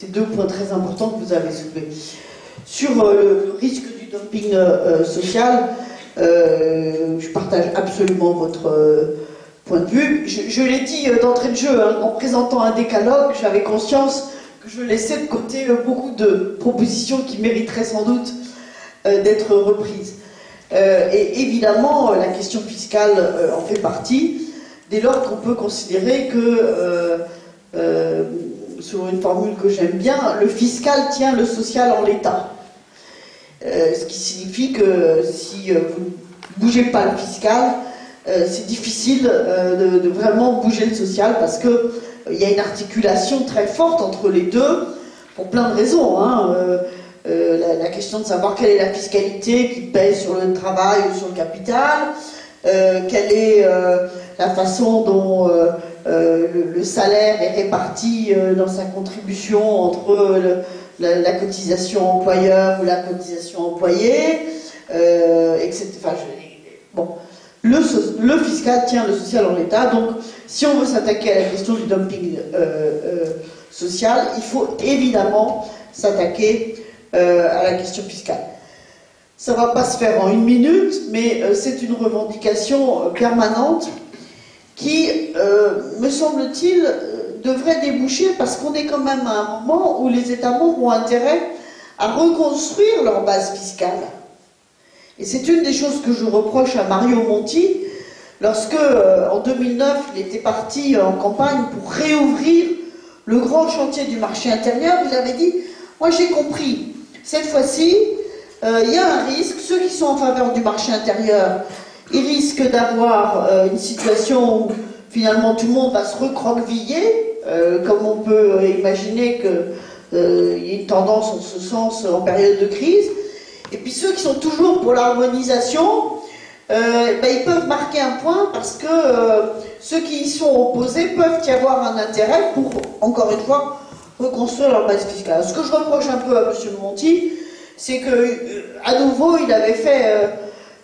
C'est deux points très importants que vous avez soulevés. Sur le risque du dumping social, je partage absolument votre point de vue. Je l'ai dit d'entrée de jeu, hein, en présentant un décalogue, j'avais conscience que je laissais de côté beaucoup de propositions qui mériteraient sans doute d'être reprises. Et évidemment, la question fiscale en fait partie, dès lors qu'on peut considérer que selon une formule que j'aime bien, le fiscal tient le social en l'état. Ce qui signifie que si vous ne bougez pas le fiscal, c'est difficile de vraiment bouger le social parce qu'il y a une articulation très forte entre les deux, pour plein de raisons. Hein. La question de savoir quelle est la fiscalité qui pèse sur le travail ou sur le capital, quelle est la façon dont le salaire est réparti dans sa contribution entre la cotisation employeur ou la cotisation employé, etc. Enfin, bon, le fiscal tient le social en l'état, donc si on veut s'attaquer à la question du dumping social, il faut évidemment s'attaquer à la question fiscale. Ça ne va pas se faire en une minute, mais c'est une revendication permanente qui, me semble-t-il, devrait déboucher parce qu'on est quand même à un moment où les États membres ont intérêt à reconstruire leur base fiscale. Et c'est une des choses que je reproche à Mario Monti, lorsque, en 2009, il était parti en campagne pour réouvrir le grand chantier du marché intérieur. Il avait dit, moi j'ai compris, cette fois-ci, il y a un risque, ceux qui sont en faveur du marché intérieur, ils risquent d'avoir une situation où finalement tout le monde va se recroqueviller, comme on peut imaginer qu'il y ait une tendance en ce sens en période de crise. Et puis ceux qui sont toujours pour l'harmonisation, ils peuvent marquer un point parce que ceux qui y sont opposés peuvent y avoir un intérêt pour, encore une fois, reconstruire leur base fiscale. Ce que je reproche un peu à M. Monti, c'est qu'à nouveau, il avait fait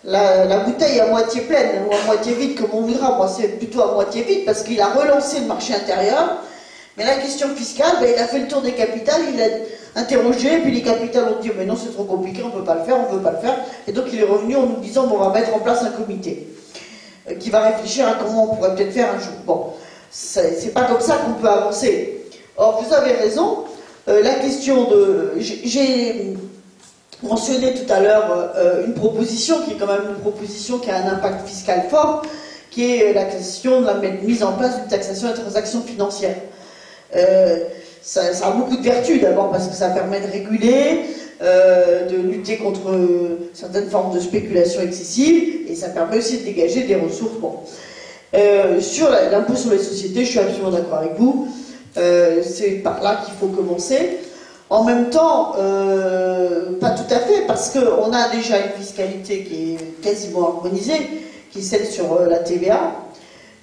la bouteille à moitié pleine ou à moitié vide, comme on voudra. Moi, c'est plutôt à moitié vide parce qu'il a relancé le marché intérieur. Mais la question fiscale, il a fait le tour des capitales, il a interrogé, puis les capitales ont dit mais non, c'est trop compliqué, on ne peut pas le faire, on ne veut pas le faire. Et donc il est revenu en nous disant bon, on va mettre en place un comité qui va réfléchir à comment on pourrait peut-être faire un jour. Bon, c'est pas comme ça qu'on peut avancer. Or, vous avez raison, la question de... J'ai mentionné tout à l'heure une proposition qui est quand même une proposition qui a un impact fiscal fort, qui est la question de la mise en place d'une taxation des transactions financières. Ça a beaucoup de vertus, d'abord parce que ça permet de réguler, de lutter contre certaines formes de spéculation excessive, et ça permet aussi de dégager des ressources. Bon. Sur l'impôt sur les sociétés, je suis absolument d'accord avec vous, c'est par là qu'il faut commencer. En même temps, pas tout à fait, parce qu'on a déjà une fiscalité qui est quasiment harmonisée, qui est celle sur la TVA,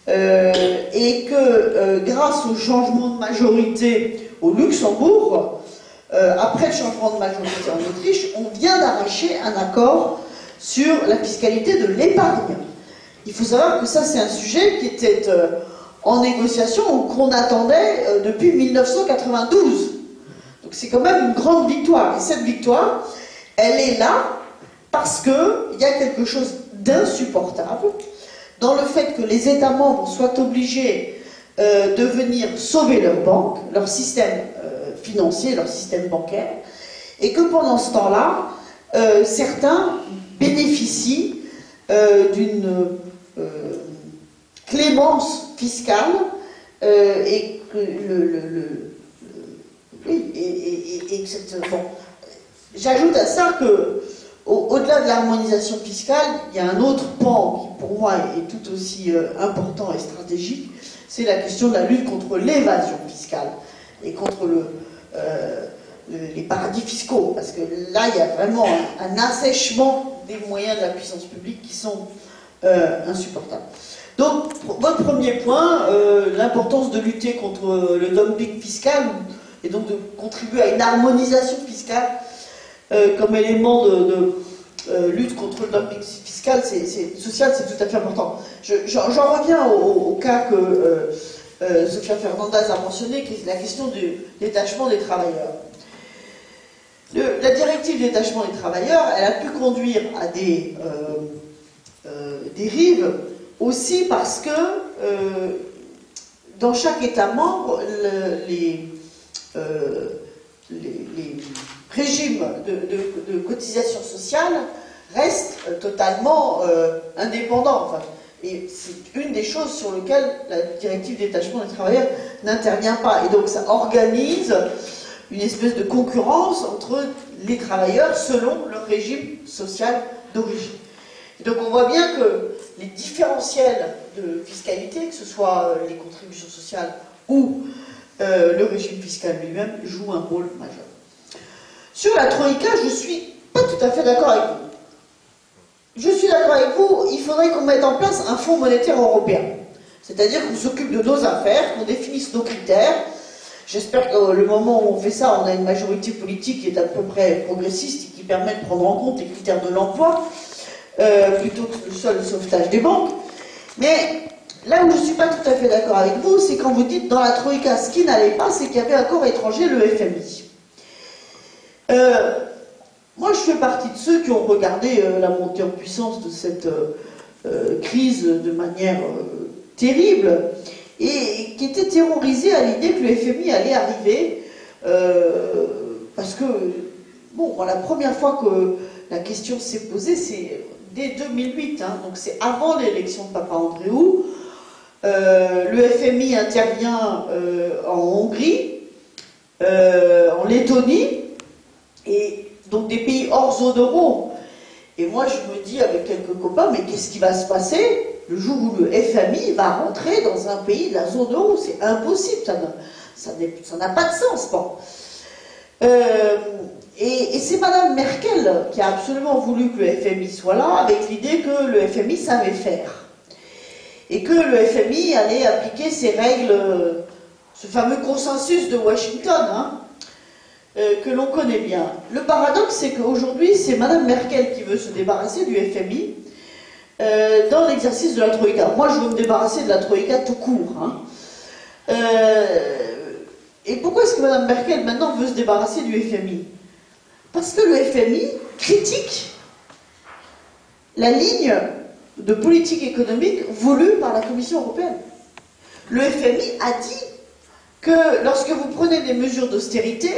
et que grâce au changement de majorité au Luxembourg, après le changement de majorité en Autriche, on vient d'arracher un accord sur la fiscalité de l'épargne. Il faut savoir que ça, c'est un sujet qui était en négociation ou qu'on attendait depuis 1992. Donc c'est quand même une grande victoire. Et cette victoire, elle est là parce qu'il y a quelque chose d'insupportable dans le fait que les États membres soient obligés de venir sauver leurs banques, leur système financier, leur système bancaire, et que pendant ce temps-là, certains bénéficient d'une clémence fiscale et que bon. J'ajoute à ça que au-delà de l'harmonisation fiscale, il y a un autre pan qui pour moi est tout aussi important et stratégique, c'est la question de la lutte contre l'évasion fiscale et contre les paradis fiscaux, parce que là il y a vraiment un assèchement des moyens de la puissance publique qui sont insupportables. Donc votre premier point, l'importance de lutter contre le dumping fiscal et donc de contribuer à une harmonisation fiscale comme élément de lutte contre le dumping fiscal, social, c'est tout à fait important. J'en reviens au cas Sofia Fernandez a mentionné, qui est la question du détachement des travailleurs. La directive détachement des travailleurs, elle a pu conduire à des dérives aussi parce que dans chaque État membre, les régimes de cotisation sociale restent totalement indépendants. Enfin, et c'est une des choses sur lesquelles la directive détachement des travailleurs n'intervient pas. Et donc ça organise une espèce de concurrence entre les travailleurs selon leur régime social d'origine. Et donc on voit bien que les différentiels de fiscalité, que ce soit les contributions sociales ou le régime fiscal lui-même, jouent un rôle majeur. Sur la Troïka, je ne suis pas tout à fait d'accord avec vous. Je suis d'accord avec vous, il faudrait qu'on mette en place un fonds monétaire européen. C'est-à-dire qu'on s'occupe de nos affaires, qu'on définisse nos critères. J'espère que le moment où on fait ça, on a une majorité politique qui est à peu près progressiste et qui permet de prendre en compte les critères de l'emploi, plutôt que le seul sauvetage des banques. Mais là où je ne suis pas tout à fait d'accord avec vous, c'est quand vous dites dans la Troïka, ce qui n'allait pas, c'est qu'il y avait un corps étranger, le FMI. Moi, je fais partie de ceux qui ont regardé la montée en puissance de cette crise de manière terrible et qui étaient terrorisés à l'idée que le FMI allait arriver parce que, bon, la première fois que la question s'est posée, c'est dès 2008, hein, donc c'est avant l'élection de Papandréou. Le FMI intervient en Hongrie, en Lettonie, et donc des pays hors zone euro. Et moi je me dis avec quelques copains, mais qu'est-ce qui va se passer le jour où le FMI va rentrer dans un pays de la zone euro? C'est impossible, ça n'a pas de sens. Bon. Et c'est Madame Merkel qui a absolument voulu que le FMI soit là, avec l'idée que le FMI savait faire. Et que le FMI allait appliquer ses règles, ce fameux consensus de Washington, hein, que l'on connaît bien. Le paradoxe, c'est qu'aujourd'hui, c'est Madame Merkel qui veut se débarrasser du FMI dans l'exercice de la Troïka. Moi, je veux me débarrasser de la Troïka tout court. Hein. Et pourquoi est-ce que Madame Merkel, maintenant, veut se débarrasser du FMI? Parce que le FMI critique la ligne de politique économique voulue par la Commission européenne. Le FMI a dit que lorsque vous prenez des mesures d'austérité,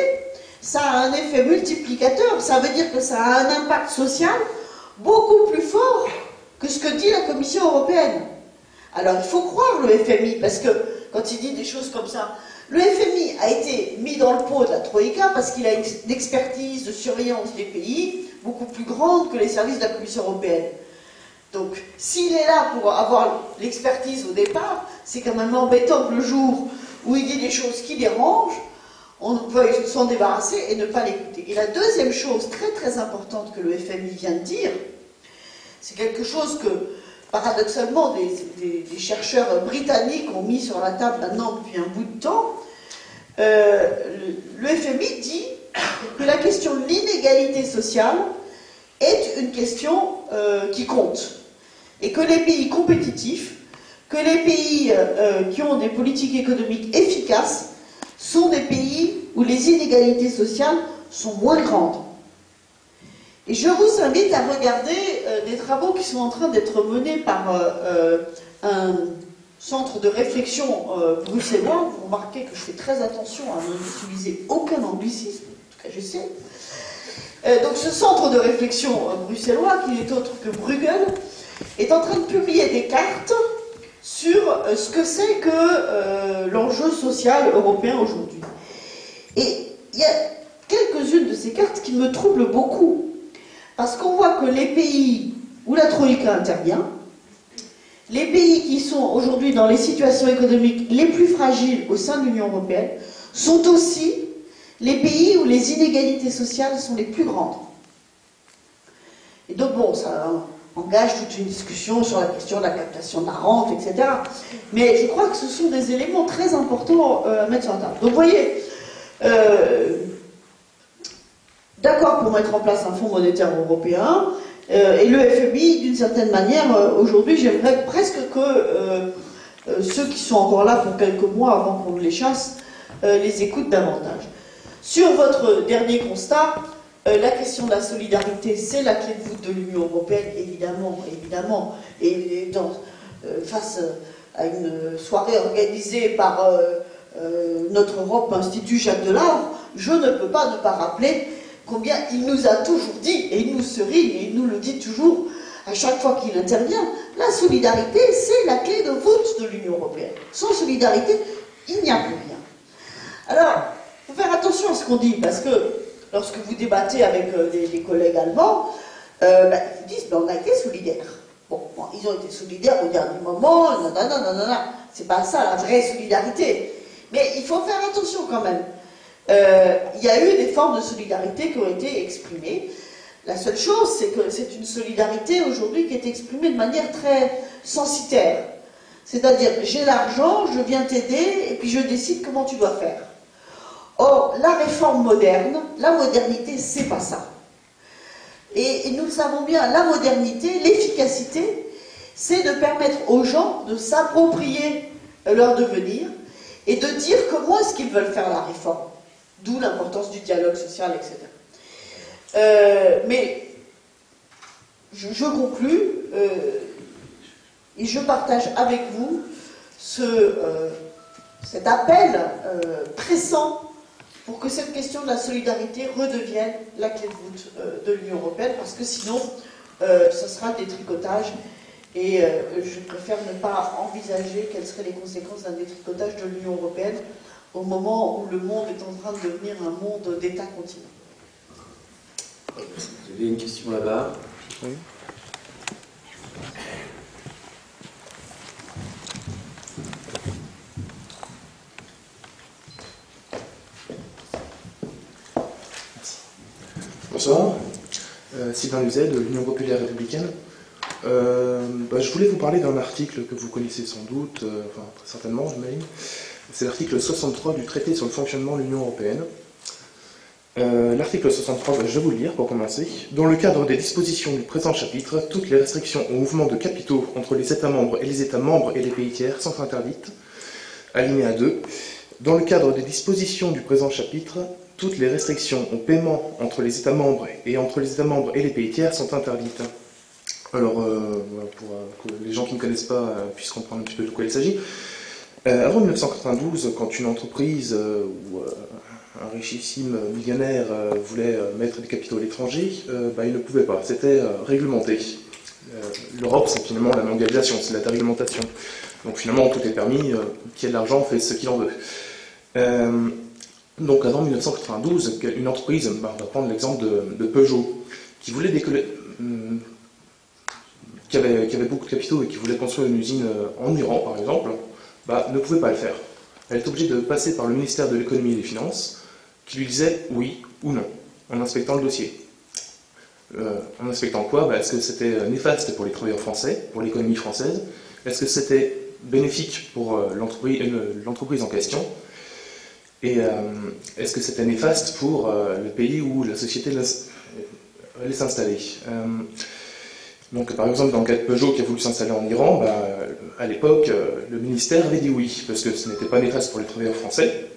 ça a un effet multiplicateur, ça veut dire que ça a un impact social beaucoup plus fort que ce que dit la Commission européenne. Alors il faut croire le FMI, parce que quand il dit des choses comme ça, le FMI a été mis dans le pot de la Troïka parce qu'il a une expertise de surveillance des pays beaucoup plus grande que les services de la Commission européenne. Donc, s'il est là pour avoir l'expertise au départ, c'est quand même embêtant que le jour où il dit des choses qui dérangent, on veuille s'en débarrasser et ne pas l'écouter. Et la deuxième chose très très importante que le FMI vient de dire, c'est quelque chose que, paradoxalement, des chercheurs britanniques ont mis sur la table maintenant depuis un bout de temps. Le FMI dit que la question de l'inégalité sociale est une question qui compte. Et que les pays compétitifs, que les pays qui ont des politiques économiques efficaces, sont des pays où les inégalités sociales sont moins grandes. Et je vous invite à regarder des travaux qui sont en train d'être menés par un centre de réflexion bruxellois. Vous remarquez que je fais très attention à n'utiliser aucun anglicisme, en tout cas j'essaie. Donc ce centre de réflexion bruxellois, qui n'est autre que Bruegel, est en train de publier des cartes sur ce que c'est que l'enjeu social européen aujourd'hui. Et il y a quelques-unes de ces cartes qui me troublent beaucoup, parce qu'on voit que les pays où la Troïka intervient, les pays qui sont aujourd'hui dans les situations économiques les plus fragiles au sein de l'Union européenne, sont aussi les pays où les inégalités sociales sont les plus grandes. Et donc bon, ça engage toute une discussion sur la question de la captation de la rente, etc. Mais je crois que ce sont des éléments très importants à mettre sur la table. Donc vous voyez, d'accord pour mettre en place un fonds monétaire européen, et le FMI, d'une certaine manière, aujourd'hui, j'aimerais presque que ceux qui sont encore là pour quelques mois avant qu'on les chasse, les écoutent davantage. Sur votre dernier constat, la question de la solidarité, c'est la clé de voûte de l'Union européenne, évidemment, évidemment, et face à une soirée organisée par notre Europe Institut Jacques Delors, je ne peux pas ne pas rappeler combien il nous a toujours dit, et il nous sourit, et il nous le dit toujours à chaque fois qu'il intervient, la solidarité, c'est la clé de voûte de l'Union européenne. Sans solidarité, il n'y a plus rien. Alors, il faut faire attention à ce qu'on dit, parce que lorsque vous débattez avec des collègues allemands, ils disent on a été solidaires. Bon, ils ont été solidaires au dernier moment, nanana. C'est pas ça la vraie solidarité. Mais il faut faire attention quand même. Il y a eu des formes de solidarité qui ont été exprimées. La seule chose, c'est que c'est une solidarité aujourd'hui qui est exprimée de manière très censitaire. C'est-à-dire, j'ai l'argent, je viens t'aider, et puis je décide comment tu dois faire. Or, la réforme moderne, la modernité, c'est pas ça. Et nous le savons bien, la modernité, l'efficacité, c'est de permettre aux gens de s'approprier leur devenir et de dire comment est-ce qu'ils veulent faire la réforme. D'où l'importance du dialogue social, etc. Mais je conclus et je partage avec vous cet appel pressant pour que cette question de la solidarité redevienne la clé de voûte de l'Union européenne, parce que sinon, ce sera le détricotage, et je préfère ne pas envisager quelles seraient les conséquences d'un détricotage de l'Union européenne au moment où le monde est en train de devenir un monde d'États-continents. Vous avez une question là-bas? Oui. Bonsoir, Sylvain Luzet de l'Union populaire républicaine. Je voulais vous parler d'un article que vous connaissez sans doute, enfin très certainement, j'imagine. C'est l'article 63 du traité sur le fonctionnement de l'Union européenne. L'article 63, je vais vous le lire pour commencer. Dans le cadre des dispositions du présent chapitre, toutes les restrictions au mouvement de capitaux entre les États membres et les États membres et les pays tiers sont interdites. Alinéa 2. Dans le cadre des dispositions du présent chapitre, toutes les restrictions au paiement entre les États membres et entre les États membres et les pays tiers sont interdites. Alors, pour que les gens qui ne connaissent pas puissent comprendre un petit peu de quoi il s'agit, avant 1992, quand une entreprise ou un richissime millionnaire voulait mettre des capitaux à l'étranger, il ne pouvait pas, c'était réglementé. L'Europe, c'est finalement la mondialisation, c'est la déréglementation. Donc finalement, tout est permis, qui a de l'argent fait ce qu'il en veut. Donc avant 1992, une entreprise, on va prendre l'exemple de Peugeot, qui voulait qui avait beaucoup de capitaux et qui voulait construire une usine en Iran, par exemple, ne pouvait pas le faire. Elle est obligée de passer par le ministère de l'économie et des finances, qui lui disait oui ou non, en inspectant le dossier. En inspectant quoi? Est-ce que c'était néfaste pour les travailleurs français, pour l'économie française? Est-ce que c'était bénéfique pour l'entreprise en question? Et est-ce que c'était néfaste pour le pays où la société allait s'installer? Donc, par exemple, dans le cas de Peugeot qui a voulu s'installer en Iran, à l'époque, le ministère avait dit oui, parce que ce n'était pas néfaste pour les travailleurs français,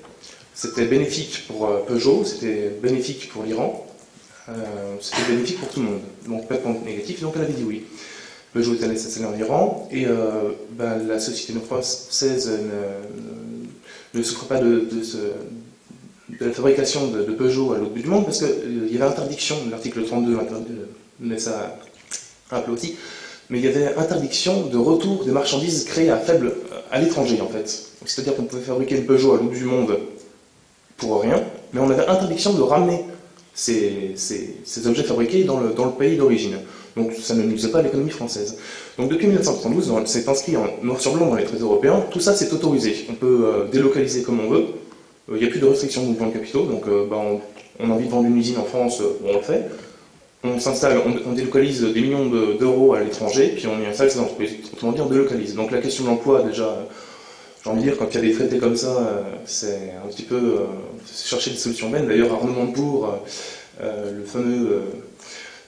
c'était bénéfique pour Peugeot, c'était bénéfique pour l'Iran, c'était bénéfique pour tout le monde. Donc, pas de point négatif, donc elle avait dit oui. Peugeot est allé s'installer en Iran, et la société française ne souffre pas de la fabrication de Peugeot à l'autre bout du monde, parce qu'il y avait interdiction, l'article 32 met ça un peu aussi, mais il y avait interdiction de retour des marchandises créées à l'étranger, en fait. C'est-à-dire qu'on pouvait fabriquer une Peugeot à l'autre bout du monde pour rien, mais on avait interdiction de ramener ces objets fabriqués dans le pays d'origine. Donc ça ne nuisait pas à l'économie française. Donc depuis 1972, c'est inscrit en noir sur blanc dans les traités européens, tout ça c'est autorisé. On peut délocaliser comme on veut, il n'y a plus de restrictions de mouvement de capitaux, donc on a envie de vendre une usine en France, on le fait. On s'installe, on délocalise des millions d'euros à l'étranger, puis on y installe ces entreprises. Autrement dit, on délocalise. Donc la question de l'emploi, déjà, j'ai envie de dire, quand il y a des traités comme ça, c'est un petit peu chercher des solutions vaines. D'ailleurs, Arnaud Montebourg, le fameux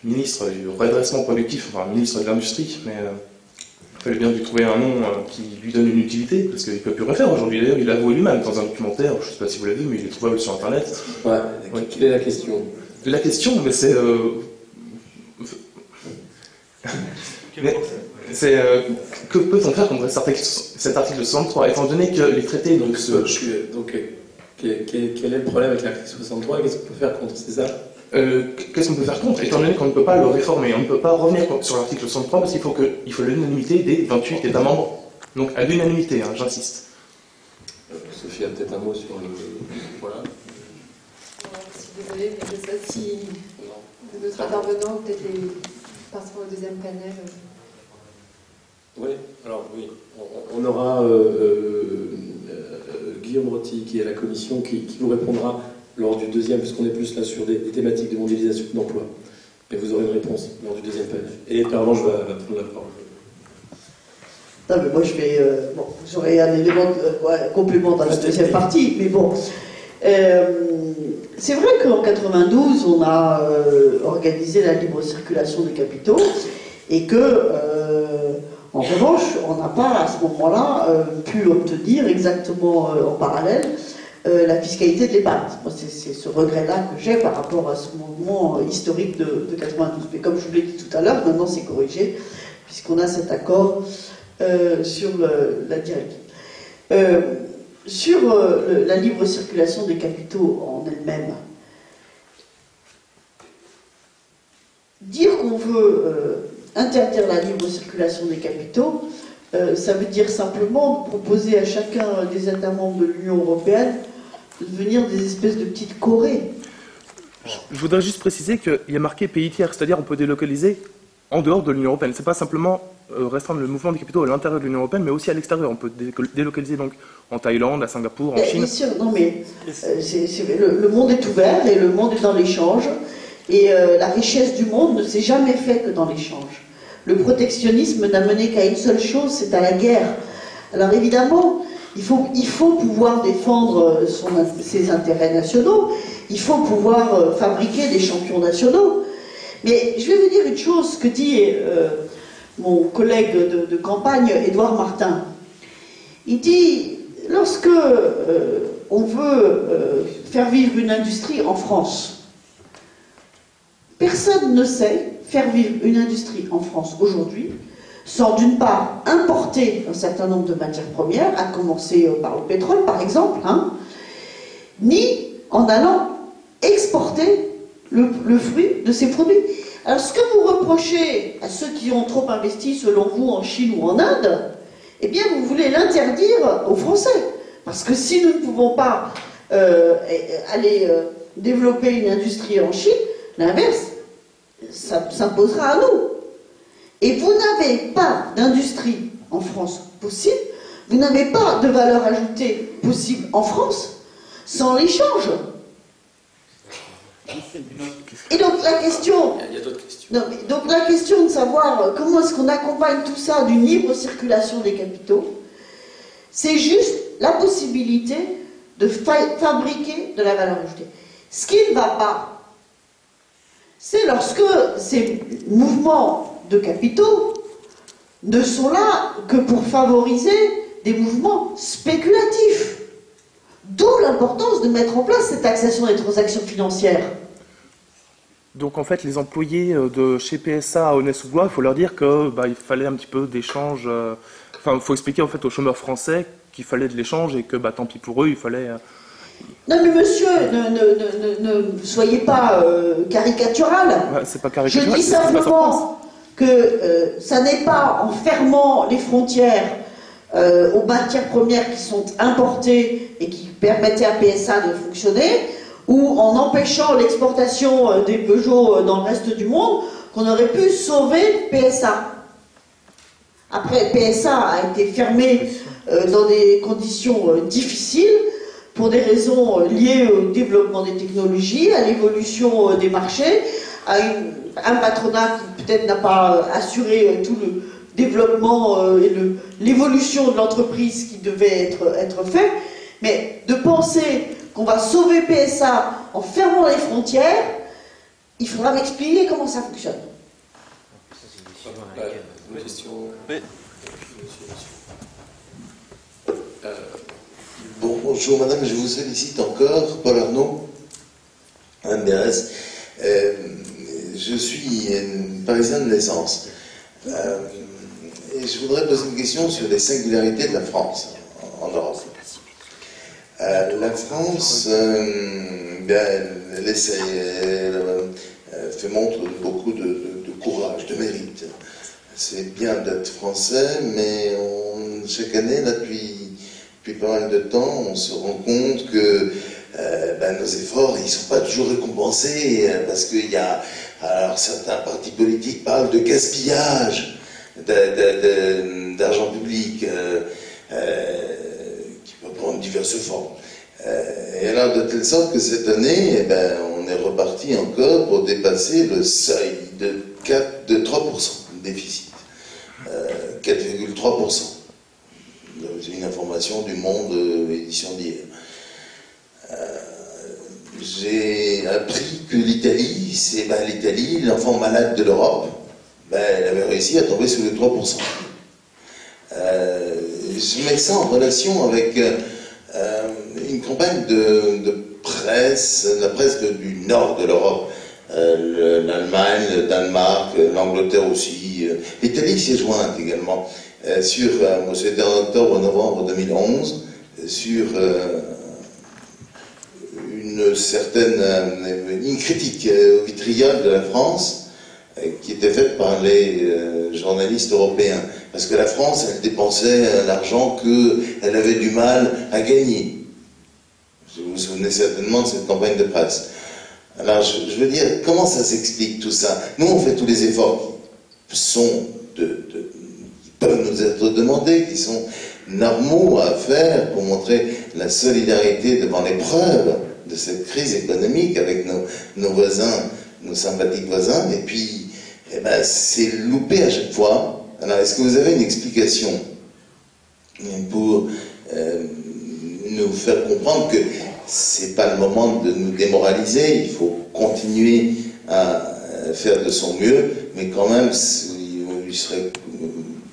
ministre du redressement productif, enfin ministre de l'industrie, mais fallait bien lui trouver un nom qui lui donne une utilité, parce qu'il ne peut plus rien faire aujourd'hui. D'ailleurs, il a avoué lui-même dans un documentaire, je ne sais pas si vous l'avez vu, mais il est trouvable sur Internet. Ouais. Quelle est la question? La question, mais c'est... que peut-on faire contre cet article 63, étant donné que les traités... Donc, quel est le problème avec l'article 63 et qu'est-ce qu'on peut faire contre ça? Qu'est-ce qu'on peut faire contre, étant donné qu'on ne peut pas le réformer? On ne peut pas revenir sur l'article 63 parce qu'il faut l'unanimité des 28 États membres. Donc à l'unanimité, hein, j'insiste. Sophie a peut-être un mot sur le... Voilà. Je suis désolée, mais je ne sais pas si notre intervenant, peut-être les participants au deuxième panel... Oui, alors oui, on aura Guillaume Roty, qui est à la commission, qui vous répondra lors du deuxième, puisqu'on est plus là sur des thématiques de mondialisation d'emploi. Et vous aurez une réponse lors du deuxième panel. Et Pervenche va prendre la parole. Non, mais moi je vais. Bon, j'aurai un élément complément dans la deuxième partie, mais bon. C'est vrai qu'en 92, on a organisé la libre circulation des capitaux et que, en revanche, on n'a pas à ce moment-là pu obtenir exactement en parallèle la fiscalité de l'épargne. C'est ce regret-là que j'ai par rapport à ce mouvement historique de 92. Mais comme je vous l'ai dit tout à l'heure, maintenant c'est corrigé, puisqu'on a cet accord sur la directive. Sur la libre circulation des capitaux en elle-même, dire qu'on veut interdire la libre circulation des capitaux, ça veut dire simplement proposer à chacun des États membres de l'Union européenne de devenir des espèces de petites Corées. Je voudrais juste préciser qu'il y a marqué pays tiers, c'est-à-dire on peut délocaliser en dehors de l'Union européenne. C'est pas simplement restreindre le mouvement des capitaux à l'intérieur de l'Union européenne, mais aussi à l'extérieur. On peut délocaliser donc en Thaïlande, à Singapour, en Chine. Bien sûr, non mais le monde est ouvert et le monde est dans l'échange. Et la richesse du monde ne s'est jamais faite que dans l'échange. Le protectionnisme n'a mené qu'à une seule chose, c'est à la guerre. Alors évidemment, il faut pouvoir défendre ses intérêts nationaux, il faut pouvoir fabriquer des champions nationaux. Mais je vais vous dire une chose que dit mon collègue de campagne, Édouard Martin. Il dit, lorsque on veut faire vivre une industrie en France, personne ne sait faire vivre une industrie en France aujourd'hui sans d'une part importer un certain nombre de matières premières, à commencer par le pétrole par exemple, hein, ni en allant exporter le fruit de ces produits. Alors ce que vous reprochez à ceux qui ont trop investi selon vous en Chine ou en Inde, eh bien vous voulez l'interdire aux Français. Parce que si nous ne pouvons pas aller développer une industrie en Chine, l'inverse ça s'imposera à nous. Et vous n'avez pas d'industrie en France possible, vous n'avez pas de valeur ajoutée possible en France sans l'échange. Et donc la question, il y a d'autres questions. non, mais donc la question de savoir comment est-ce qu'on accompagne tout ça d'une libre circulation des capitaux, c'est juste la possibilité de fabriquer de la valeur ajoutée. Ce qui ne va pas, c'est lorsque ces mouvements de capitaux ne sont là que pour favoriser des mouvements spéculatifs. D'où l'importance de mettre en place cette taxation des transactions financières. Donc en fait, les employés de chez PSA à Aulnay-sous-Bois, il faut leur dire que il fallait un petit peu d'échange. Enfin, il faut expliquer en fait aux chômeurs français qu'il fallait de l'échange et que tant pis pour eux, il fallait. Non mais monsieur, ne soyez pas caricatural. Ouais, c'est pas caricatural. Je dis simplement que ça n'est pas en fermant les frontières aux matières premières qui sont importées et qui permettaient à PSA de fonctionner, ou en empêchant l'exportation des Peugeot dans le reste du monde, qu'on aurait pu sauver PSA. Après, PSA a été fermé dans des conditions difficiles, pour des raisons liées au développement des technologies, à l'évolution des marchés, à un patronat qui peut-être n'a pas assuré tout le développement et l'évolution de l'entreprise qui devait être fait. Mais de penser qu'on va sauver PSA en fermant les frontières, il faudra m'expliquer comment ça fonctionne. Une question. Oui. Bonjour madame, je vous sollicite encore, Paul Arnaud, MBRS. Je suis parisien de naissance. Et je voudrais poser une question sur les singularités de la France en Europe. La France, elle essaie, elle fait montre de beaucoup de courage, de mérite. C'est bien d'être français, mais chaque année, là, depuis pas mal de temps, on se rend compte que nos efforts, ils ne sont pas toujours récompensés, parce qu'il y a, alors certains partis politiques parlent de gaspillage d'argent public, qui peut prendre diverses formes. Et alors, de telle sorte que cette année, on est reparti encore pour dépasser le seuil de 3% de déficit. 4,3%. C'est une information du Monde, édition d'hier. J'ai appris que l'Italie, l'Italie, l'enfant malade de l'Europe, elle avait réussi à tomber sous les 3%. Je mets ça en relation avec une campagne de presse, la presse du nord de l'Europe, l'Allemagne, le Danemark, l'Angleterre aussi, l'Italie s'y est jointe également, c'était en octobre-novembre 2011, sur une critique au vitriol de la France qui était faite par les journalistes européens. Parce que la France, elle dépensait l'argent qu'elle avait du mal à gagner. Vous vous souvenez certainement de cette campagne de presse. Alors, je veux dire, comment ça s'explique tout ça? Nous, on fait tous les efforts qui peuvent nous être demandés, qui sont normaux à faire pour montrer la solidarité devant l'épreuve de cette crise économique avec nos voisins, nos sympathiques voisins, et puis, c'est loupé à chaque fois. Alors, est-ce que vous avez une explication pour nous faire comprendre que c'est pas le moment de nous démoraliser, il faut continuer à faire de son mieux, mais quand même, il serait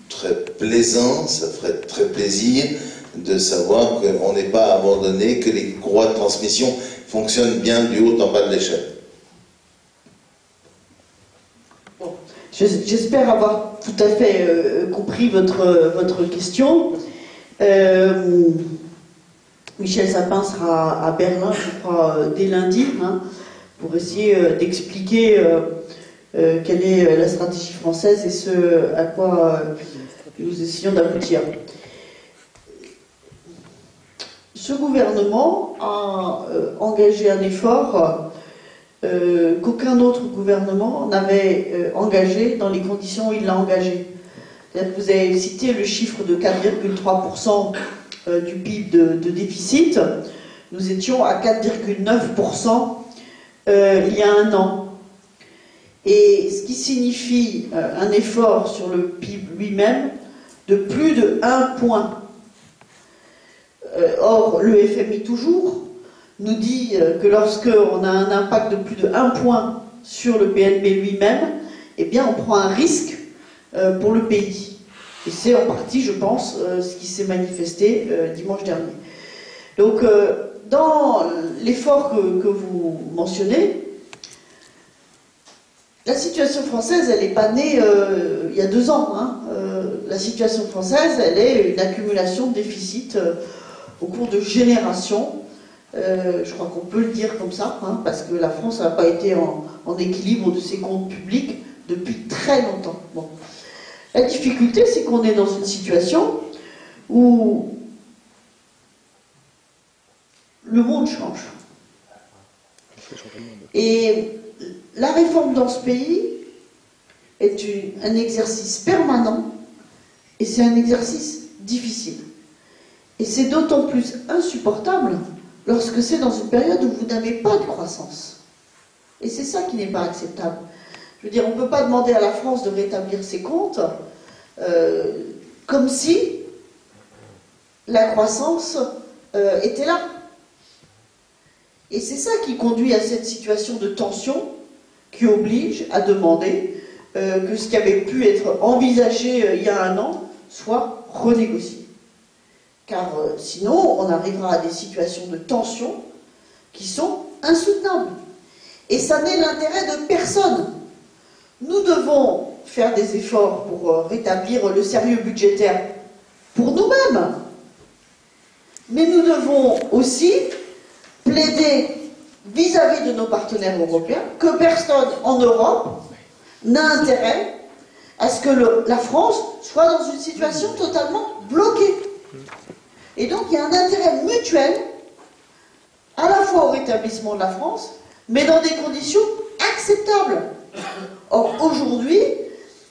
très plaisant, ça ferait très plaisir de savoir qu'on n'est pas abandonné, que les courroies de transmission fonctionnent bien du haut en bas de l'échelle. Bon, j'espère avoir tout à fait compris votre question. Michel Sapin sera à Berlin, je crois, dès lundi, pour essayer d'expliquer quelle est la stratégie française et ce à quoi nous essayons d'aboutir. Ce gouvernement a engagé un effort qu'aucun autre gouvernement n'avait engagé dans les conditions où il l'a engagé. Vous avez cité le chiffre de 4,3% du PIB de déficit. Nous étions à 4,9% il y a un an. Et ce qui signifie un effort sur le PIB lui-même de plus de 1 point. Or, le FMI toujours nous dit que lorsqu'on a un impact de plus de 1 point sur le PNB lui-même, eh bien on prend un risque pour le pays. Et c'est en partie, je pense, ce qui s'est manifesté dimanche dernier. Donc, dans l'effort que vous mentionnez, la situation française, elle n'est pas née il y a 2 ans. La situation française, elle est une accumulation de déficits au cours de générations. Je crois qu'on peut le dire comme ça, parce que la France n'a pas été en équilibre de ses comptes publics depuis très longtemps. Bon. La difficulté, c'est qu'on est dans une situation où le monde change. Et la réforme dans ce pays est un exercice permanent et c'est un exercice difficile. Et c'est d'autant plus insupportable lorsque c'est dans une période où vous n'avez pas de croissance. Et c'est ça qui n'est pas acceptable. Je veux dire, on ne peut pas demander à la France de rétablir ses comptes comme si la croissance était là. Et c'est ça qui conduit à cette situation de tension qui oblige à demander que ce qui avait pu être envisagé il y a un an soit renégocié. Car sinon, on arrivera à des situations de tension qui sont insoutenables. Et ça n'est l'intérêt de personne. Nous devons faire des efforts pour rétablir le sérieux budgétaire pour nous-mêmes. Mais nous devons aussi plaider vis-à-vis de nos partenaires européens que personne en Europe n'a intérêt à ce que la France soit dans une situation totalement bloquée. Et donc il y a un intérêt mutuel à la fois au rétablissement de la France, mais dans des conditions acceptables. Or, aujourd'hui,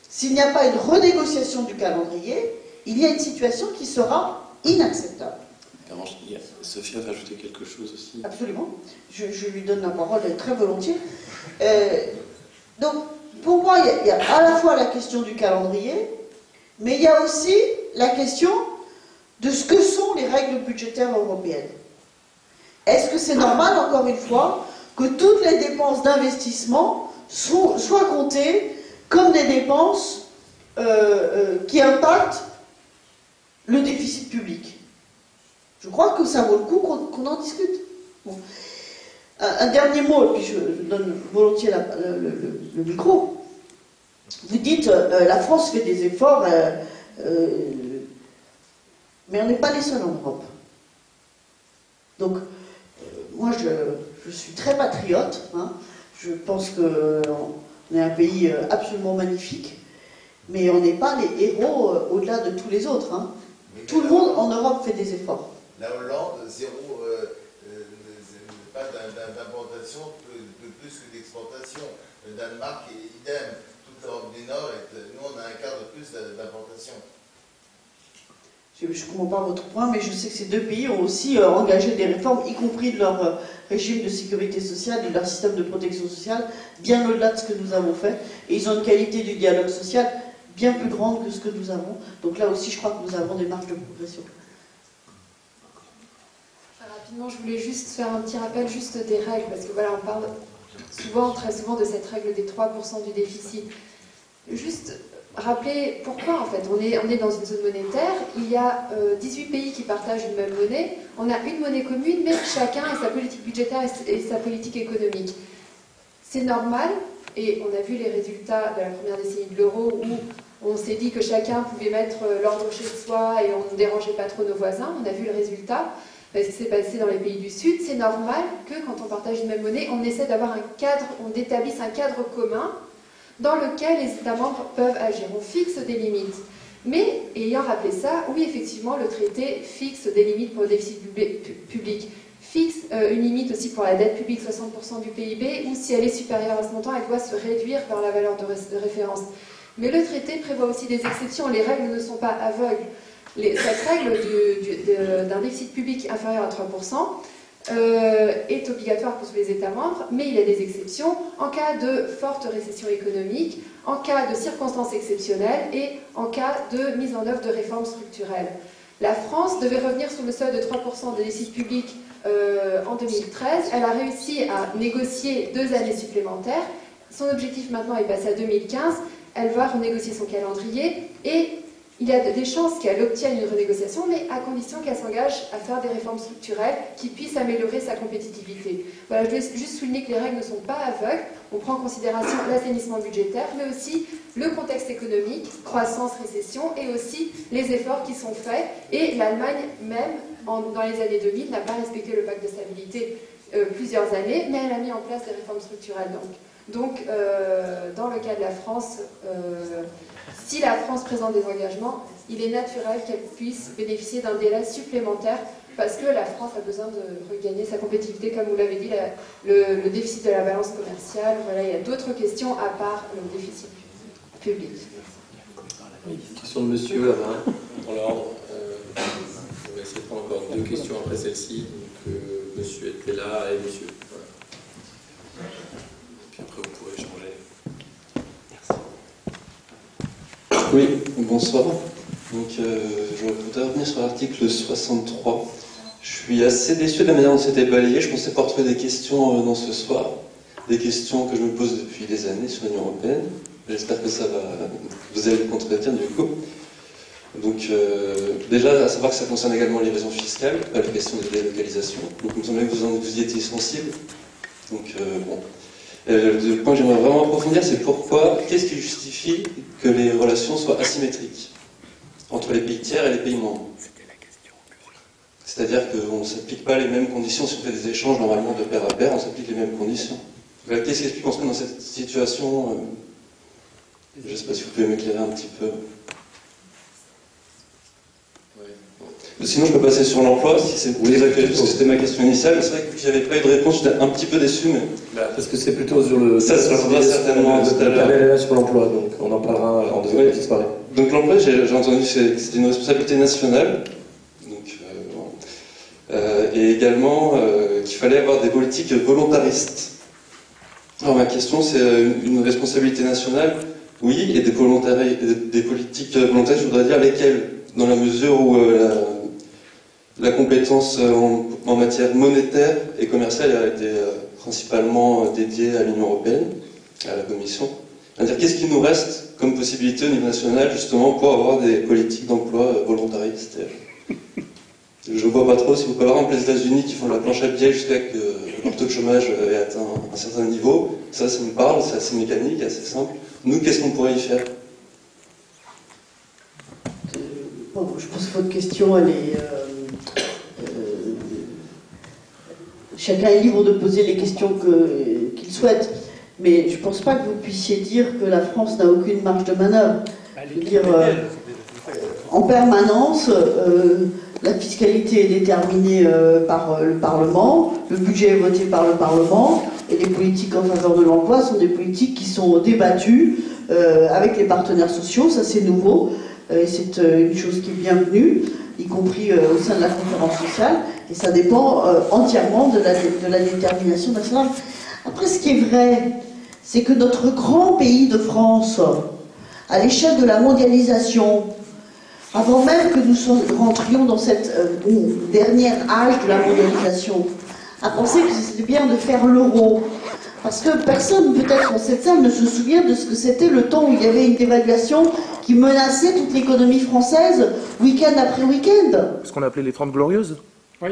s'il n'y a pas une renégociation du calendrier, il y a une situation qui sera inacceptable. Sophia va ajouter quelque chose aussi. Absolument. Je lui donne la parole très volontiers. Donc, pour moi, il y a à la fois la question du calendrier, mais il y a aussi la question de ce que sont les règles budgétaires européennes. Est-ce que c'est normal, encore une fois, que toutes les dépenses d'investissement soient comptées comme des dépenses qui impactent le déficit public? Je crois que ça vaut le coup qu'on en discute. Bon. Un dernier mot, et puis je donne volontiers le micro. Vous dites, la France fait des efforts, mais on n'est pas les seuls en Europe. Donc, moi, je suis très patriote. Hein. Je pense qu'on est un pays absolument magnifique, mais on n'est pas les héros au-delà de tous les autres. Hein. Tout le monde en Europe fait des efforts. La Hollande, pas d'importation, plus que d'exportation. Le Danemark est idem. Toute l'Europe du Nord, nous on a un quart de plus d'importation. Je ne comprends pas votre point, mais je sais que ces deux pays ont aussi engagé des réformes, y compris de leur régime de sécurité sociale, de leur système de protection sociale, bien au-delà de ce que nous avons fait. Et ils ont une qualité du dialogue social bien plus grande que ce que nous avons. Donc là aussi, je crois que nous avons des marges de progression. Rapidement, je voulais juste faire un petit rappel juste des règles, parce que voilà, on parle très souvent de cette règle des 3% du déficit. Juste rappeler pourquoi en fait on est dans une zone monétaire, il y a 18 pays qui partagent une même monnaie, on a une monnaie commune, mais chacun a sa politique budgétaire et sa politique économique. C'est normal, et on a vu les résultats de la première décennie de l'euro où on s'est dit que chacun pouvait mettre l'ordre chez soi et on ne dérangeait pas trop nos voisins, on a vu le résultat. Ce qui s'est passé dans les pays du Sud, c'est normal que quand on partage une même monnaie, on essaie d'avoir un cadre, on établisse un cadre commun dans lequel les États membres peuvent agir. On fixe des limites. Mais, ayant rappelé ça, oui, effectivement, le traité fixe des limites pour le déficit public, fixe une limite aussi pour la dette publique, 60% du PIB, ou si elle est supérieure à ce montant, elle doit se réduire vers la valeur de référence. Mais le traité prévoit aussi des exceptions, les règles ne sont pas aveugles. Cette règle d'un déficit public inférieur à 3% est obligatoire pour tous les États membres, mais il y a des exceptions en cas de forte récession économique, en cas de circonstances exceptionnelles et en cas de mise en œuvre de réformes structurelles. La France devait revenir sous le seuil de 3% de déficit public en 2013. Elle a réussi à négocier 2 années supplémentaires. Son objectif maintenant est passé à 2015. Elle va renégocier son calendrier et il y a des chances qu'elle obtienne une renégociation, mais à condition qu'elle s'engage à faire des réformes structurelles qui puissent améliorer sa compétitivité. Voilà, je voulais juste souligner que les règles ne sont pas aveugles. On prend en considération l'assainissement budgétaire, mais aussi le contexte économique, croissance, récession, et aussi les efforts qui sont faits. Et l'Allemagne, même, dans les années 2000, n'a pas respecté le pacte de stabilité plusieurs années, mais elle a mis en place des réformes structurelles. Donc dans le cas de la France, si la France présente des engagements, il est naturel qu'elle puisse bénéficier d'un délai supplémentaire parce que la France a besoin de regagner sa compétitivité, comme vous l'avez dit, le déficit de la balance commerciale. Voilà, il y a d'autres questions à part le déficit public. Question de monsieur là-bas, dans l'ordre. On va essayer de prendre encore 2 questions après celle-ci. Donc monsieur était là et monsieur. Voilà. Puis après vous pourrez échanger. Oui, bonsoir. Donc, je voudrais revenir sur l'article 63. Je suis assez déçu de la manière dont c'était balayé. Je pensais pas retrouver des questions dans ce soir. Des questions que je me pose depuis des années sur l'Union européenne. J'espère que ça va, vous allez le contredire du coup. Donc déjà, à savoir que ça concerne également l'évasion fiscale, pas la question de délocalisation. Donc il me semblait que vous y étiez sensible. Donc bon. Le point que j'aimerais vraiment approfondir, c'est qu'est-ce qui justifie que les relations soient asymétriques entre les pays tiers et les pays membres? C'est-à-dire qu'on ne s'applique pas les mêmes conditions si on fait des échanges normalement de pair à pair, on s'applique les mêmes conditions. Qu'est-ce qui explique qu'on se met dans cette situation? Je ne sais pas si vous pouvez m'éclairer un petit peu. Sinon, je peux passer sur l'emploi, si c'est plus actuel, parce que c'était ma question initiale. C'est vrai que j'avais pas eu de réponse, j'étais un petit peu déçu, mais... Parce que c'est plutôt sur le... Ça sera certainement tout à l'heure. Sur l'emploi, donc on en parlera en deuxième partie de soirée. Donc l'emploi, j'ai entendu que c'était une responsabilité nationale, donc, et également qu'il fallait avoir des politiques volontaristes. Alors ma question, c'est une responsabilité nationale, oui, et des politiques volontaristes, je voudrais dire lesquelles, dans la mesure où la compétence en matière monétaire et commerciale a été principalement dédiée à l'Union européenne, à la Commission. C'est-à-dire, qu'est-ce qui nous reste comme possibilité au niveau national, justement, pour avoir des politiques d'emploi volontaristes? Je ne vois pas trop si vous pouvez avoir les États-Unis qui font la planche à billets jusqu'à que leur taux de chômage ait atteint un certain niveau. Ça me parle, c'est assez mécanique, assez simple. Nous, qu'est-ce qu'on pourrait y faire? Bon, je pense que votre question, elle est... chacun est libre de poser les questions qu'il souhaite, mais je ne pense pas que vous puissiez dire que la France n'a aucune marge de manœuvre. Je veux dire, en permanence, la fiscalité est déterminée par le Parlement, le budget est voté par le Parlement, et les politiques en faveur de l'emploi sont des politiques qui sont débattues avec les partenaires sociaux, ça c'est nouveau. C'est une chose qui est bienvenue, y compris au sein de la conférence sociale, et ça dépend entièrement de la détermination nationale. Après, ce qui est vrai, c'est que notre grand pays de France, à l'échelle de la mondialisation, avant même que nous rentrions dans cette dernière âge de la mondialisation, a pensé que c'était bien de faire l'euro. Parce que personne, peut-être dans cette salle, ne se souvient de ce que c'était le temps où il y avait une dévaluation qui menaçait toute l'économie française, week-end après week-end. Ce qu'on appelait les 30 Glorieuses. Oui.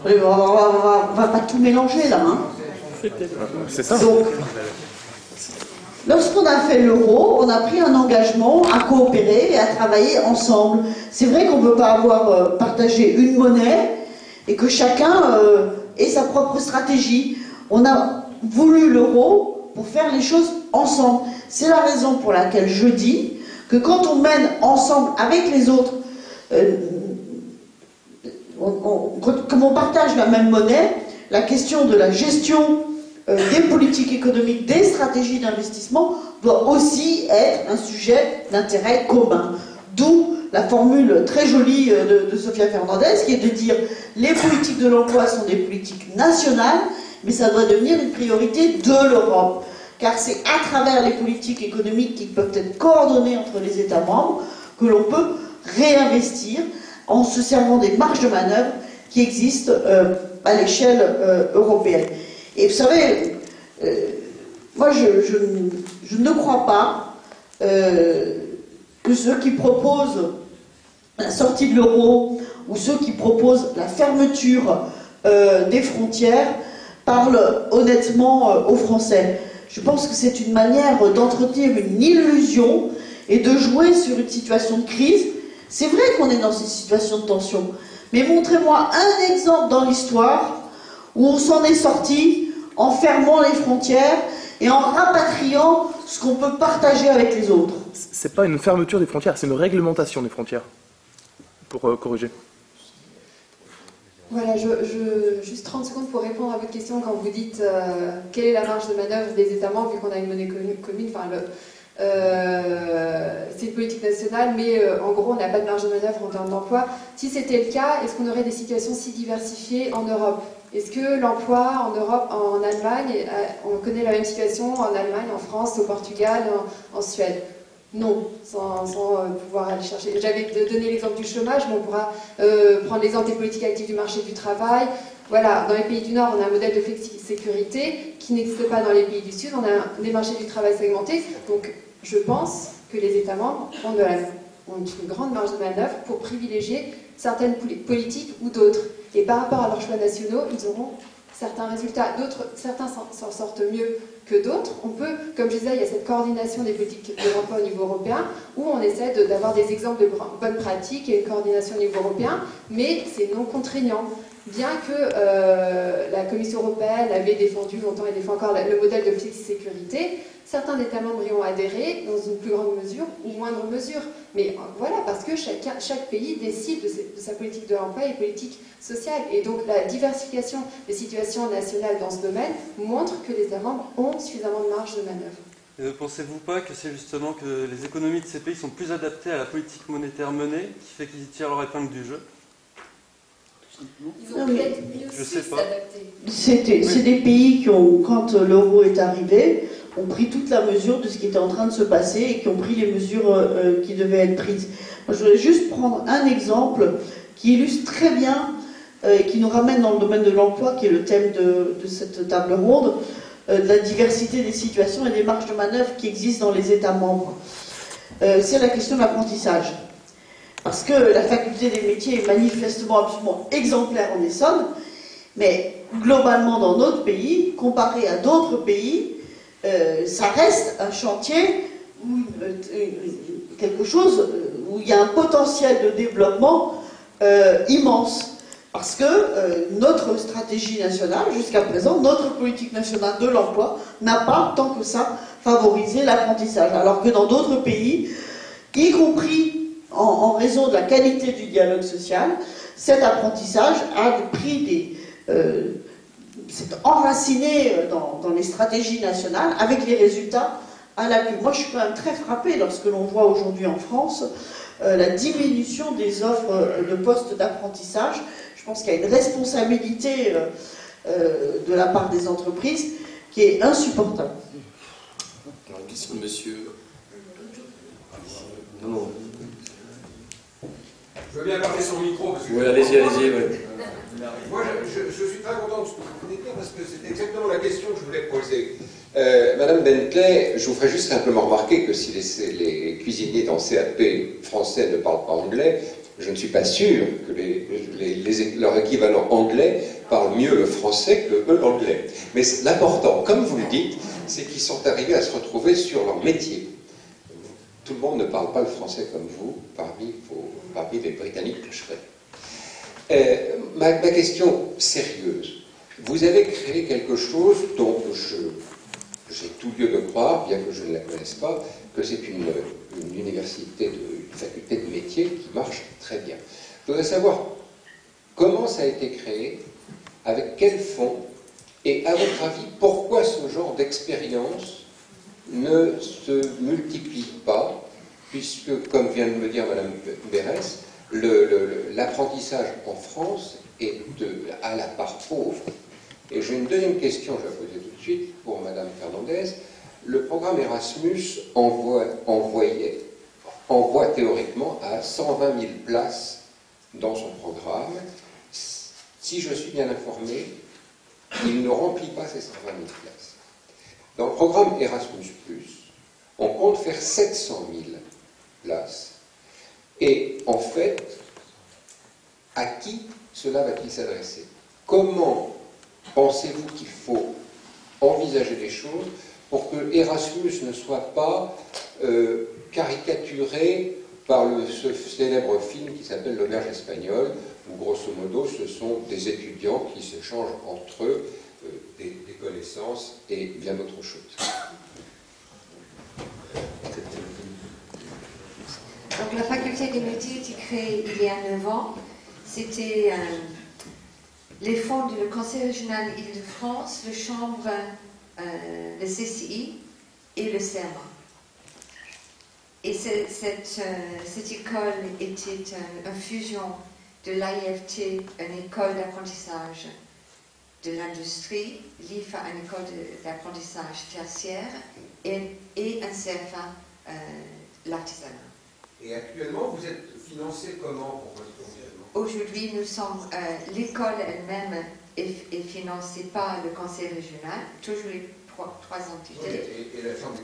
On va pas tout mélanger là. Hein. C'est ça. Donc, lorsqu'on a fait l'euro, on a pris un engagement à coopérer et à travailler ensemble. C'est vrai qu'on ne peut pas avoir partagé une monnaie et que chacun ait sa propre stratégie. On a voulu l'euro pour faire les choses ensemble. C'est la raison pour laquelle je dis que quand on mène ensemble avec les autres, comme on partage la même monnaie, la question de la gestion des politiques économiques, des stratégies d'investissement doit aussi être un sujet d'intérêt commun. D'où la formule très jolie de Sofia Fernandez qui est de dire les politiques de l'emploi sont des politiques nationales, mais ça doit devenir une priorité de l'Europe. Car c'est à travers les politiques économiques qui peuvent être coordonnées entre les États membres que l'on peut réinvestir en se servant des marges de manœuvre qui existent à l'échelle européenne. Et vous savez, moi je ne crois pas que ceux qui proposent la sortie de l'euro ou ceux qui proposent la fermeture des frontières parlent honnêtement aux Français. Je pense que c'est une manière d'entretenir une illusion et de jouer sur une situation de crise. C'est vrai qu'on est dans ces situations de tension, mais montrez-moi un exemple dans l'histoire où on s'en est sorti en fermant les frontières et en rapatriant ce qu'on peut partager avec les autres. C'est pas une fermeture des frontières, c'est une réglementation des frontières, pour corriger. Voilà, juste 30 secondes pour répondre à votre question quand vous dites quelle est la marge de manœuvre des États membres vu qu'on a une monnaie commune. Enfin, c'est une politique nationale, mais en gros, on n'a pas de marge de manœuvre en termes d'emploi. Si c'était le cas, est-ce qu'on aurait des situations si diversifiées en Europe? Est-ce que l'emploi en Europe, en Allemagne, on connaît la même situation en Allemagne, en France, au Portugal, en Suède? Non, sans pouvoir aller chercher. J'avais donné l'exemple du chômage, mais on pourra prendre l'exemple des politiques actives du marché du travail. Voilà, dans les pays du Nord, on a un modèle de flexi-sécurité qui n'existe pas dans les pays du Sud. On a des marchés du travail segmentés. Donc, je pense que les États membres ont une grande marge de manœuvre pour privilégier certaines politiques ou d'autres. Et par rapport à leurs choix nationaux, ils auront certains résultats. Certains s'en sortent mieux que d'autres. On peut, comme je disais, il y a cette coordination des politiques de l'emploi au niveau européen, où on essaie d'avoir des exemples de bonnes pratiques et une coordination au niveau européen, mais c'est non contraignant. Bien que la Commission européenne avait défendu longtemps et défend encore le modèle de flexi-sécurité, certains États membres y ont adhéré dans une plus grande mesure ou moindre mesure. Mais voilà, parce que chaque pays décide de sa politique de l'emploi et politique sociale. Et donc la diversification des situations nationales dans ce domaine montre que les États membres ont suffisamment de marge de manœuvre. Et ne pensez-vous pas que c'est justement que les économies de ces pays sont plus adaptées à la politique monétaire menée, qui fait qu'ils tirent leur épingle du jeu? Ils ont peut-être mieux su s'adapter. C'est des pays qui ont, quand l'euro est arrivé, ont pris toute la mesure de ce qui était en train de se passer et qui ont pris les mesures qui devaient être prises. Moi, je voudrais juste prendre un exemple qui illustre très bien et qui nous ramène dans le domaine de l'emploi, qui est le thème de cette table ronde, de la diversité des situations et des marges de manœuvre qui existent dans les États membres. C'est la question de l'apprentissage. Parce que la faculté des métiers est manifestement absolument exemplaire en Essonne, mais globalement dans notre pays, comparé à d'autres pays, ça reste un chantier où, quelque chose où il y a un potentiel de développement immense. Parce que notre stratégie nationale, jusqu'à présent, notre politique nationale de l'emploi, n'a pas, tant que ça, favorisé l'apprentissage. Alors que dans d'autres pays, y compris en raison de la qualité du dialogue social, cet apprentissage a pris s'est enraciné dans les stratégies nationales avec les résultats à l'appui. Moi, je suis quand même très frappée lorsque l'on voit aujourd'hui en France la diminution des offres de postes d'apprentissage. Je pense qu'il y a une responsabilité de la part des entreprises qui est insupportable. Alors, une question de monsieur. Non. Je veux bien parler sur le micro. Parce que Oui, allez-y. Ouais. Moi, je suis très content de ce que vous venez de dire parce que c'est exactement la question que je voulais poser. Madame Bentley, je vous ferai juste simplement remarquer que si les cuisiniers dans CAP français ne parlent pas anglais, je ne suis pas sûr que leur équivalent anglais parle mieux le français que l'anglais. Mais l'important, comme vous le dites, c'est qu'ils sont arrivés à se retrouver sur leur métier. Tout le monde ne parle pas le français comme vous, parmi les Britanniques que je serai. Ma question sérieuse, vous avez créé quelque chose dont j'ai tout lieu de croire, bien que je ne la connaisse pas, que c'est une université, une faculté de métier qui marche très bien. Je voudrais savoir comment ça a été créé, avec quels fonds, et à votre avis, pourquoi ce genre d'expérience ne se multiplie pas, puisque, comme vient de me dire Madame Berès, l'apprentissage en France est à la part pauvre. Et j'ai une deuxième question, je vais la poser tout de suite pour Madame Fernandez. Le programme Erasmus envoie théoriquement à 120 000 places dans son programme. Si je suis bien informé, il ne remplit pas ces 120 000 places. Dans le programme Erasmus+, on compte faire 700 000 places. Et en fait, à qui cela va-t-il s'adresser? Comment pensez-vous qu'il faut envisager les choses pour que Erasmus ne soit pas caricaturé par ce célèbre film qui s'appelle L'Auberge espagnole, où grosso modo ce sont des étudiants qui s'échangent entre eux des connaissances et bien d'autres choses. Donc la faculté des métiers a été créée il y a 9 ans. C'était les fonds du Conseil régional Île-de-France, le Chambre, le CCI et le CERMA. Et cette école était une fusion de l'IFT, une école d'apprentissage de l'industrie, l'IFA, une école d'apprentissage tertiaire, et un CFA, l'artisanat. Et actuellement, vous êtes financé comment pour votre fonctionnement? Aujourd'hui, nous sommes, l'école elle-même est financé par le conseil régional, toujours les trois entités,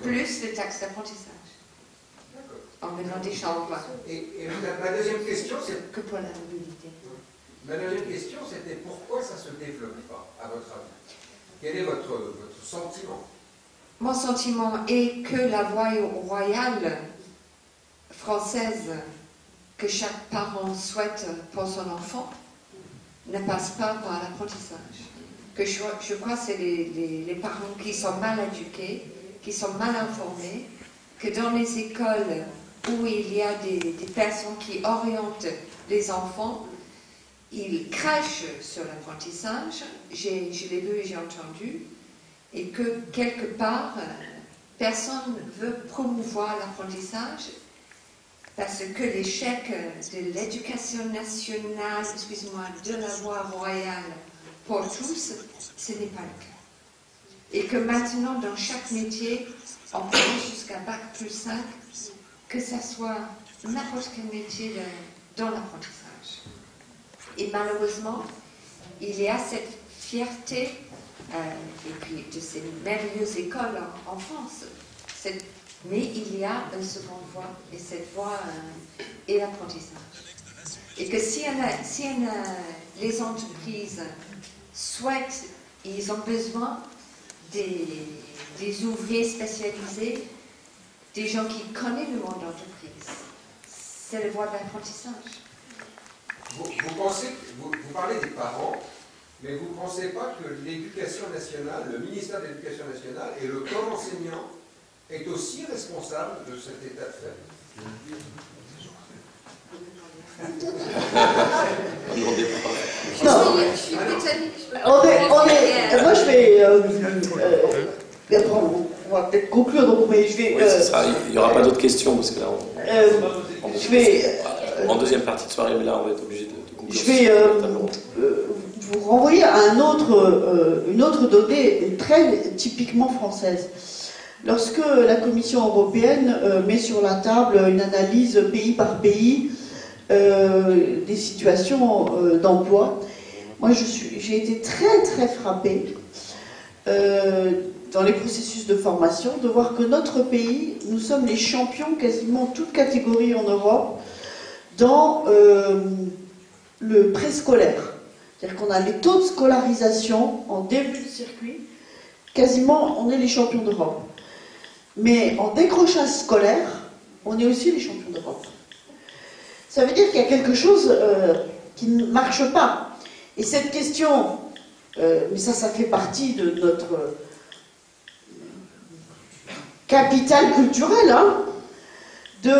plus le taxe d'apprentissage, en venant des chambres. Et ma deuxième question, c'est... Que pour la mobilité. Ma deuxième question, c'était pourquoi ça ne se développe pas, à votre avis? Quel est votre sentiment? Mon sentiment est que la voie royale française que chaque parent souhaite pour son enfant ne passe pas par l'apprentissage. Que je crois que c'est les parents qui sont mal éduqués, qui sont mal informés, que dans les écoles où il y a des personnes qui orientent les enfants, ils crachent sur l'apprentissage, je l'ai vu et j'ai entendu, et que quelque part, personne ne veut promouvoir l'apprentissage parce que l'échec de l'éducation nationale, excusez-moi, de la voie royale pour tous, ce n'est pas le cas. Et que maintenant, dans chaque métier, on peut jusqu'à Bac plus 5, que ce soit n'importe quel métier dans l'apprentissage. Et malheureusement, il y a cette fierté, et puis de ces merveilleuses écoles en France, mais il y a une seconde voie, et cette voie est l'apprentissage. Et que si les entreprises souhaitent, ils ont besoin des ouvriers spécialisés, des gens qui connaissent le monde d'entreprise. C'est la voie de l'apprentissage. Vous pensez, vous parlez des parents, mais vous ne pensez pas que l'éducation nationale, le ministère de l'Éducation nationale et le corps enseignant est aussi responsable de cet état de fait? Non, moi je vais... on va peut-être conclure, donc, mais je vais... Oui, c'est ça. Il n'y aura pas d'autres questions, parce que là, je vais... en deuxième partie de soirée, mais là, on va être obligé de conclure. Je vais vous renvoyer à une autre donnée très typiquement française. Lorsque la Commission européenne met sur la table une analyse pays par pays des situations d'emploi, moi j'ai été très très frappée dans les processus de formation de voir que notre pays, nous sommes les champions quasiment toutes catégories en Europe dans le préscolaire. C'est-à-dire qu'on a les taux de scolarisation en début de circuit, quasiment on est les champions d'Europe. Mais en décrochage scolaire, on est aussi les champions d'Europe. Ça veut dire qu'il y a quelque chose qui ne marche pas. Et cette question, mais ça fait partie de notre capital culturel, hein, de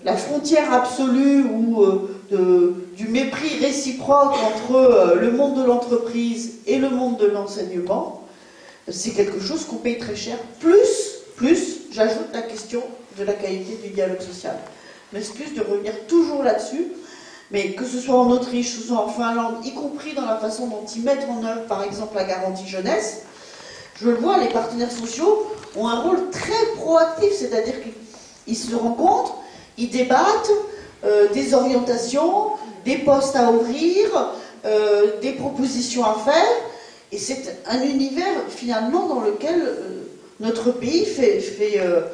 la frontière absolue ou du mépris réciproque entre le monde de l'entreprise et le monde de l'enseignement, c'est quelque chose qu'on paye très cher. Plus, j'ajoute la question de la qualité du dialogue social. Je m'excuse de revenir toujours là-dessus, mais que ce soit en Autriche, que ce soit en Finlande, y compris dans la façon dont ils mettent en œuvre, par exemple, la garantie jeunesse, je le vois, les partenaires sociaux ont un rôle très proactif, c'est-à-dire qu'ils se rencontrent, ils débattent des orientations, des postes à ouvrir, des propositions à faire, et c'est un univers finalement dans lequel notre pays fait figure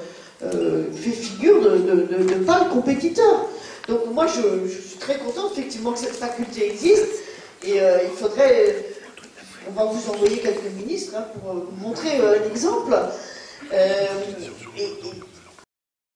de pâle compétiteur. Donc moi je suis très contente effectivement que cette faculté existe, et il faudrait, on va vous envoyer quelques ministres hein, pour vous montrer un exemple. Et